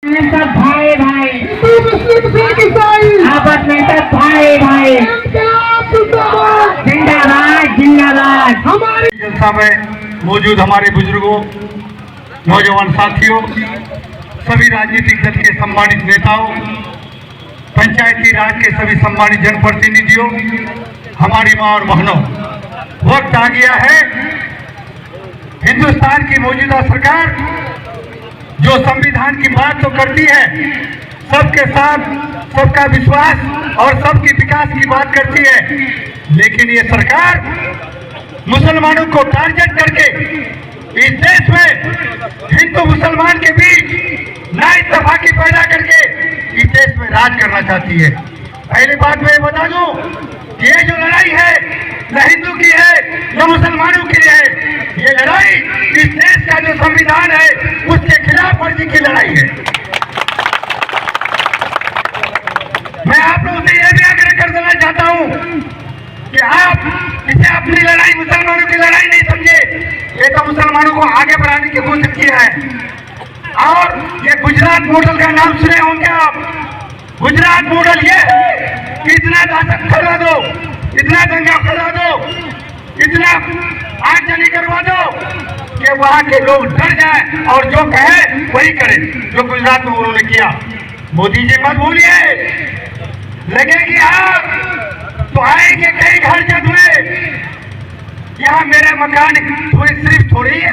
सब भाई भाई आपस में सब भाई भाई जिंदाबाद जिंदाबाद। हमारी जलसा में मौजूद हमारे बुजुर्गों, नौजवान साथियों, सभी राजनीतिक दल के सम्मानित नेताओं, पंचायती राज के सभी सम्मानित जनप्रतिनिधियों, हमारी माँ और बहनों, वक्त आ गया है हिंदुस्तान की मौजूदा सरकार जो संविधान की बात तो करती है, सबके साथ सबका विश्वास और सबकी विकास की बात करती है, लेकिन ये सरकार मुसलमानों को टारगेट करके इस देश में हिंदू मुसलमान के बीच नाइंसाफी पैदा करके इस देश में राज करना चाहती है। पहली बात मैं बता दूं कि ये जो लड़ाई है न हिंदू की है न मुसलमानों की है, ये लड़ाई इस देश का जो संविधान है उसके खिलाफ वर्जी की लड़ाई है। मैं आप लोगों से यह भी आग्रह कर देना चाहता हूं कि आप इसे अपनी लड़ाई मुसलमानों की लड़ाई नहीं समझे। ये तो मुसलमानों को आगे बढ़ाने की कोशिश किया है। और ये गुजरात मॉडल का नाम सुने होंगे आप। गुजरात मॉडल ये है कि इतना दहशत फैला दो, इतना दंगा फैला दो, इतना आगजनी करवा दो कि वहां के लोग डर जाएं और जो कहे वही करें, जो गुजरात में उन्होंने किया। मोदी जी मत भूलिए, लगेगी आग तो आएंगे कई घर जद में। यहाँ मेरे मकान सिर्फ थोड़ी है,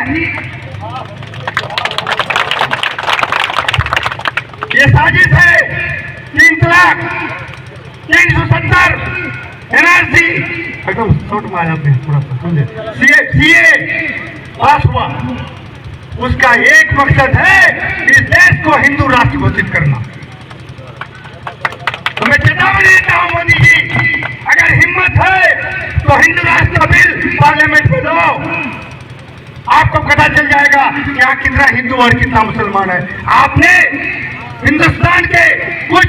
ये साजिश है। 3 तलाक, 370 NRC एकदम शॉर्ट में आ जाते हैं, थोड़ा सा समझे। CA पास हुआ, उसका एक मकसद है इस देश को हिंदू राष्ट्र घोषित करना। तो मैं चेतावनी देता हूं मोदी जी, अगर हिम्मत है तो हिंदू राष्ट्र बिल पार्लियामेंट में दो, आपको पता चल जाएगा कि यहाँ कितना हिंदू और कितना मुसलमान है। आपने हिंदुस्तान के कुछ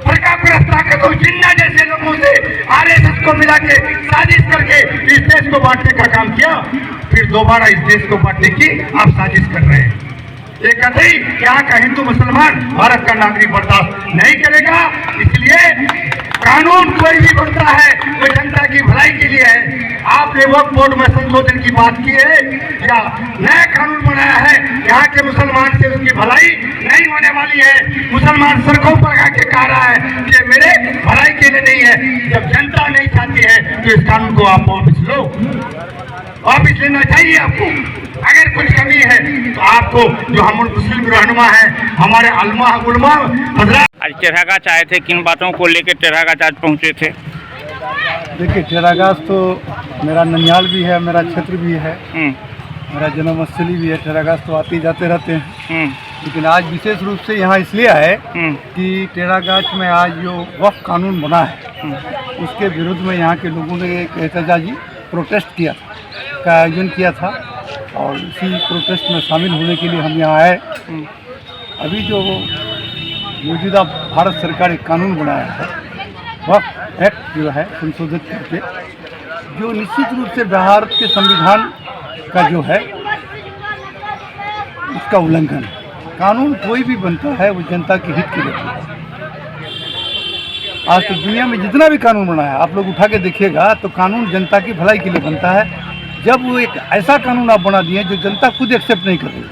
प्रकाप्रस्त ताकतों, जिन्ना जैसे लोगों से RSS को मिला के साजिश करके इस देश को बांटने का काम किया, फिर दोबारा इस देश को बांटने की आप साजिश कर रहे हैं। ये कतई यहाँ का हिंदू मुसलमान भारत का नागरिक बर्दाश्त नहीं करेगा। इसलिए कानून कोई भी बनता है वो जनता की भलाई के लिए है। आपने वक्फ बोर्ड में संशोधन की बात की है या नया कानून बनाया है, यहाँ के मुसलमान से उसकी भलाई नहीं होने वाली है। मुसलमान सड़कों पर आके कह रहा है कि मेरे भलाई के लिए नहीं है। जब जनता नहीं चाहती है तो इस कानून को आप वापस लो, वापस लेना चाहिए आपको। अगर कुछ कमी है तो आपको जो हम मुस्लिम रहनुमा है, हमारे अलमा उलमा हजरात आज टेरागाछ आए थे, किन बातों को लेकर टेरागाछ आज पहुंचे थे? देखिए, टेरागाछ तो मेरा ननिहाल भी है, मेरा क्षेत्र भी है, मेरा जन्मस्थली भी है। टेरागाछ तो आते जाते रहते हैं, लेकिन आज विशेष रूप से यहाँ इसलिए आए कि टेरागाछ में आज जो वक्फ कानून बना है उसके विरुद्ध में यहाँ के लोगों ने एक एहतजाजी प्रोटेस्ट किया का आयोजन किया था, और इसी प्रोटेस्ट में शामिल होने के लिए हम यहाँ आए। अभी जो मौजूदा भारत सरकार एक कानून बनाया है, वक्फ एक्ट जो है संशोधित करके, जो निश्चित रूप से भारत के संविधान का जो है इसका उल्लंघन है। कानून कोई भी बनता है वो जनता के हित के लिए बनता है। आज तक दुनिया में जितना भी कानून बना है आप लोग उठा के देखिएगा तो कानून जनता की भलाई के लिए बनता है। जब वो एक ऐसा कानून आप बना दिए जो जनता खुद एक्सेप्ट नहीं कर रही,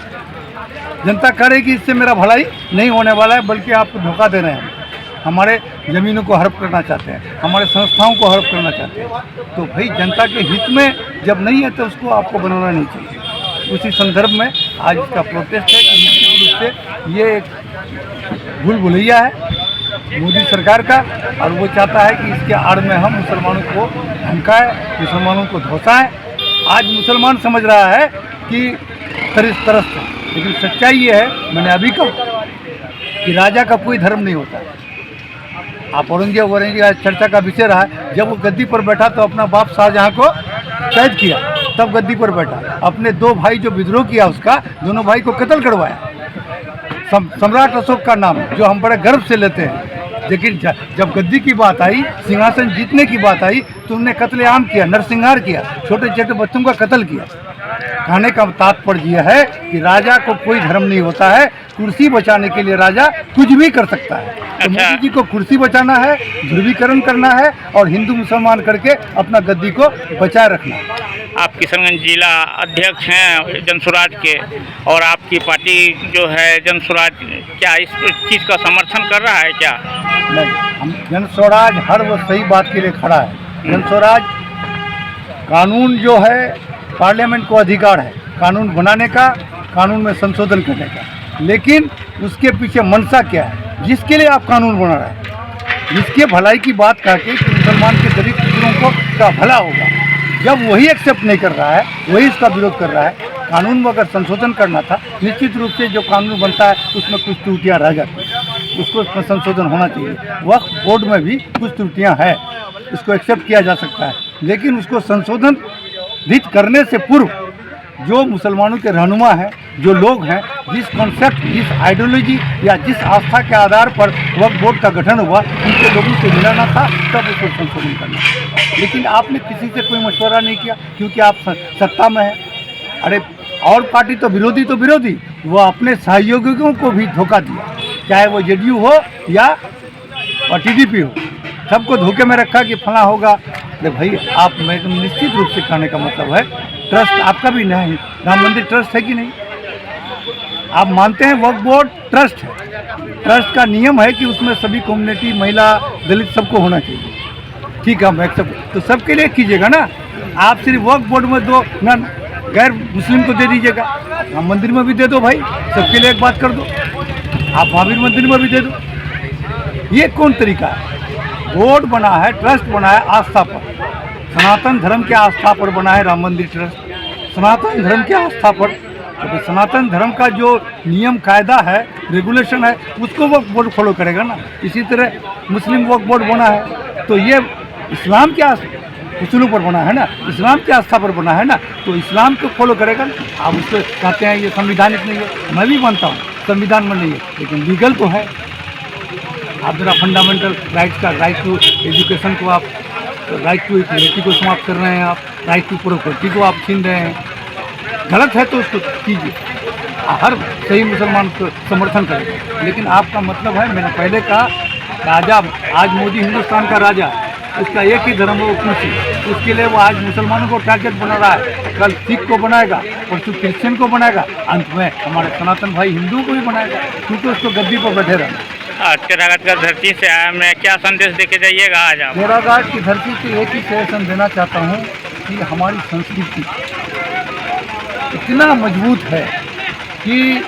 जनता करेगी इससे मेरा भलाई नहीं होने वाला है, बल्कि आपको धोखा दे रहे हैं, हमारे ज़मीनों को हड़प करना चाहते हैं, हमारे संस्थाओं को हड़प करना चाहते हैं, तो भाई जनता के हित में जब नहीं है तो उसको आपको बनाना नहीं चाहिए। उसी संदर्भ में आज इसका प्रोटेस्ट है कि निश्चित रूप से ये एक भूल भुलैया है मोदी सरकार का, और वो चाहता है कि इसके आड़ में हम मुसलमानों को धमकाएं, मुसलमानों को धोसाएं। आज मुसलमान समझ रहा है कि तरस है, लेकिन सच्चाई ये है, मैंने अभी कहा कि राजा का कोई धर्म नहीं होता। आप औरंगजेब का चर्चा का विषय रहा है। जब वो गद्दी पर बैठा तो अपना बाप शाहजहां को कैद किया, तब गद्दी पर बैठा। अपने 2 भाई जो विद्रोह किया उसका, दोनों भाई को कत्ल करवाया। सम्राट अशोक का नाम जो हम बड़े गर्व से लेते हैं, लेकिन जब गद्दी की बात आई, सिंहासन जीतने की बात आई, तो उन्होंने कत्लेआम किया, नरसंहार किया, छोटे छोटे बच्चों का कत्ल किया। कहने का तात्पर्य यह है कि राजा को कोई धर्म नहीं होता है, कुर्सी बचाने के लिए राजा कुछ भी कर सकता है। तो मोदी जी को कुर्सी बचाना है, ध्रुवीकरण करना है और हिंदू मुसलमान करके अपना गद्दी को बचाए रखना है। आप किशनगंज जिला अध्यक्ष हैं जनसुराज के, और आपकी पार्टी जो है जनसुराज, क्या इस चीज़ का समर्थन कर रहा है क्या? नहीं, हम जनस्वराज हर वो सही बात के लिए खड़ा है। जनस्वराज कानून जो है, पार्लियामेंट को अधिकार है कानून बनाने का, कानून में संशोधन करने का, लेकिन उसके पीछे मंशा क्या है, जिसके लिए आप कानून बना रहे हैं, जिसके भलाई की बात करके कि मुसलमान के गरीब पिछड़ों को का भला होगा, जब वही एक्सेप्ट नहीं कर रहा है, वही इसका विरोध कर रहा है। कानून में अगर संशोधन करना था, निश्चित रूप से जो कानून बनता है उसमें कुछ त्रुटियाँ रह जाती हैं, उसको उसमें संशोधन होना चाहिए। वक्फ बोर्ड में भी कुछ त्रुटियाँ हैं, इसको एक्सेप्ट किया जा सकता है, लेकिन उसको संशोधित करने से पूर्व जो मुसलमानों के रहनुमा हैं, जो लोग हैं, जिस कॉन्सेप्ट, जिस आइडियोलॉजी या जिस आस्था के आधार पर वक्फ बोर्ड का गठन हुआ, उनके लोगों से मिलाना था, तब उसको संशोधन करना था। लेकिन आपने किसी से कोई मशवरा नहीं किया, क्योंकि आप सत्ता में हैं। अरे और पार्टी तो विरोधी, वो अपने सहयोगियों को भी धोखा दिया, चाहे वो जेडीयू हो या टीडीपी हो, सबको धोखे में रखा कि फला होगा। अरे भाई, आप मैं निश्चित रूप से कहने का मतलब है, ट्रस्ट आपका भी नहीं, राम मंदिर ट्रस्ट है कि नहीं? आप मानते हैं वक्फ बोर्ड ट्रस्ट है, ट्रस्ट का नियम है कि उसमें सभी कम्युनिटी, महिला, दलित सबको होना चाहिए। ठीक है, हम एक्सेप्ट, तो सबके लिए कीजिएगा ना। आप सिर्फ वक्फ बोर्ड में दो ना, गैर मुस्लिम को दे दीजिएगा, राम मंदिर में भी दे दो भाई, सबके लिए एक बात कर दो, आप महावीर मंदिर में भी दे दो। ये कौन तरीका है? बोर्ड बना है, ट्रस्ट बना है आस्था पर, सनातन धर्म के आस्था पर बना है राम मंदिर ट्रस्ट, सनातन धर्म के आस्था पर। तो सनातन धर्म का जो नियम कायदा है, रेगुलेशन है, उसको वक्फ बोर्ड फॉलो करेगा ना। इसी तरह मुस्लिम वक्फ बोर्ड बना है, तो ये इस्लाम के उसूलों पर बना है ना, इस्लाम की आस्था पर बना है ना, तो इस्लाम को फॉलो करेगा ना। आप उसको कहते हैं ये संविधानिक नहीं है, मैं भी मानता हूँ संविधान में नहीं है, लेकिन लीगल तो है। आप जरा फंडामेंटल राइट्स का, राइट टू एजुकेशन को आप, राइट टू इक्वलिटी को समाप्त कर रहे हैं, आप राइट टू प्रॉपर्टी को आप छीन रहे हैं। गलत है तो उसको कीजिए, हर सही मुसलमान को समर्थन करेगा। लेकिन आपका मतलब है, मैंने पहले कहा, राजा, आज मोदी हिंदुस्तान का राजा है, उसका एक ही धर्म है, वो कुर्सी, उसके लिए वो आज मुसलमानों को टारगेट बना रहा है, कल सिख को बनाएगा, परसों क्रिश्चियन को बनाएगा, अंत में हमारे सनातन भाई हिंदुओं को भी बनाएगा, क्योंकि उसको गद्दी पर बैठे रहना। टेराघाट का धरती से आया, मैं क्या संदेश देके जाइएगा आज आप? टेराघाट की धरती से एक ही सजेशन देना चाहता हूँ कि हमारी संस्कृति इतना मजबूत है कि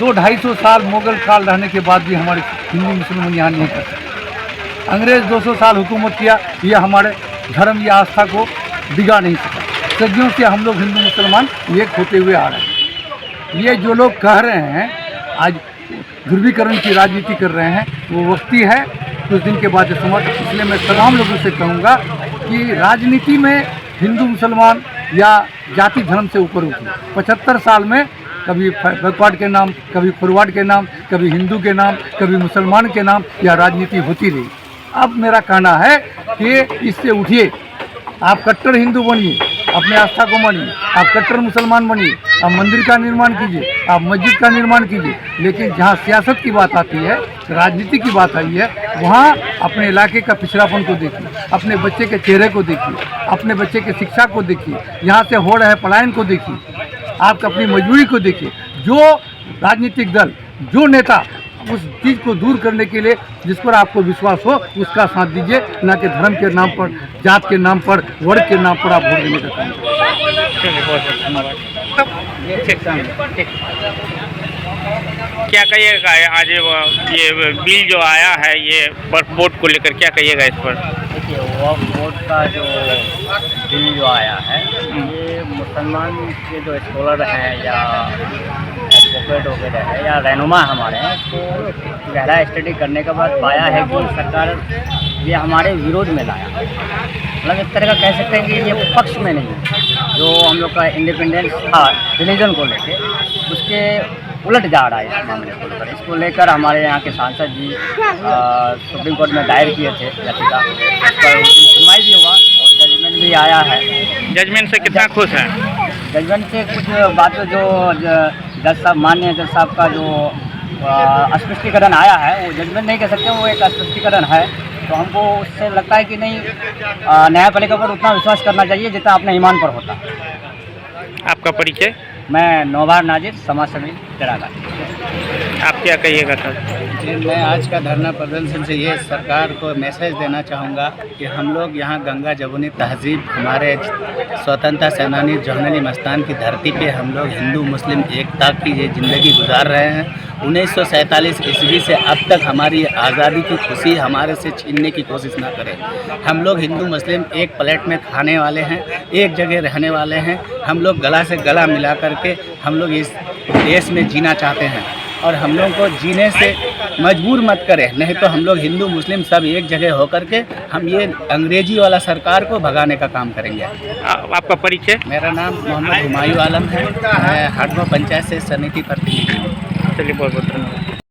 200-250 साल मुगल काल रहने के बाद भी हमारे हिंदू मुसलमान यहाँ नहीं कर सकते। अंग्रेज़ 200 साल हुकूमत किया, यह हमारे धर्म या आस्था को बिगाड़ नहीं सका। सदियों से हम लोग हिंदू मुसलमान एक होते हुए आ रहे हैं। ये जो लोग कह रहे हैं आज ध्रुवीकरण की राजनीति कर रहे हैं, वो वक्ती है, कुछ दिन के बाद समाप्त। इसलिए मैं तमाम लोगों से कहूँगा कि राजनीति में हिंदू मुसलमान या जाति धर्म से ऊपर उठिए। 75 साल में कभी बैकवर्ड के नाम, कभी फॉरवर्ड के नाम, कभी हिंदू के नाम, कभी मुसलमान के नाम, यह राजनीति होती रही। अब मेरा कहना है कि इससे उठिए, आप कट्टर हिंदू बनिए, अपने आस्था को मानिए, आप कट्टर मुसलमान बनिए, आप मंदिर का निर्माण कीजिए, आप मस्जिद का निर्माण कीजिए, लेकिन जहाँ सियासत की बात आती है, राजनीति की बात आई है, वहाँ अपने इलाके का पिछड़ापन को देखिए, अपने बच्चे के चेहरे को देखिए, अपने बच्चे के शिक्षा को देखिए, यहाँ से हो रहे पलायन को देखिए, आप अपनी मजबूरी को देखिए। जो राजनीतिक दल, जो नेता उस चीज़ को दूर करने के लिए जिस पर आपको विश्वास हो, उसका साथ दीजिए, ना कि धर्म के नाम पर, जात के नाम पर, वर्ग के नाम पर आप वोट देने का काम करें। क्या कहिएगा आज ये बिल जो आया है, ये वक्फ बोर्ड को लेकर क्या कहिएगा इस पर? देखिए, वक्फ बोर्ड का जो बिल जो आया है, ये मुसलमान के जो स्कॉलर हैं या एडवोकेट वगैरह है या रहनुमा हमारे हैं, तो गहरा स्टडी करने के बाद पाया है कि सरकार ये हमारे विरोध में लाया। मतलब एक तरह का कह सकते हैं कि ये पक्ष में नहीं है। जो हम लोग का इंडिपेंडेंस था रिलीजन को लेके, उसके उलट जा रहा है इस मामले को लेकर। इसको लेकर हमारे यहाँ के सांसद जी सुप्रीम कोर्ट में दायर किए थे याचिका, उस पर सुनवाई भी हुआ और जजमेंट भी आया है। जजमेंट से कितना खुश हैं? जजमेंट से कुछ बात जो जज साहब माननीय जज साहब का जो स्पष्टीकरण आया है, वो जजमेंट नहीं कह सकते, वो एक स्पष्टीकरण है। तो हमको उससे लगता है कि नहीं, न्यायपालिका पर उतना विश्वास करना चाहिए जितना अपने ईमान पर होता। आपका परिचय? मैं नौबार नाजिर, समाज सेवी तेरागा। आप क्या कहिएगा सर? जी, मैं आज का धरना प्रदर्शन से ये सरकार को मैसेज देना चाहूँगा कि हम लोग यहाँ गंगा जमुनी तहजीब, हमारे स्वतंत्रता सेनानी जौहरअली मस्तान की धरती पे हम लोग हिंदू मुस्लिम एकता की ये ज़िंदगी गुजार रहे हैं। 1947 ईस्वी से अब तक हमारी आज़ादी की खुशी हमारे से छीनने की कोशिश ना करें। हम लोग हिंदू मुस्लिम एक प्लेट में खाने वाले हैं, एक जगह रहने वाले हैं। हम लोग गला से गला मिला करके हम लोग इस देश में जीना चाहते हैं, और हम लोग को जीने से मजबूर मत करें, नहीं तो हम लोग हिंदू मुस्लिम सब एक जगह होकर के हम ये अंग्रेजी वाला सरकार को भगाने का काम करेंगे। आपका परिचय? मेरा नाम मोहम्मद हुमायूं आलम है, मैं हडमा पंचायत से समिति प्रतिनिधि हूँ। चलिए, बहुत बहुत धन्यवाद।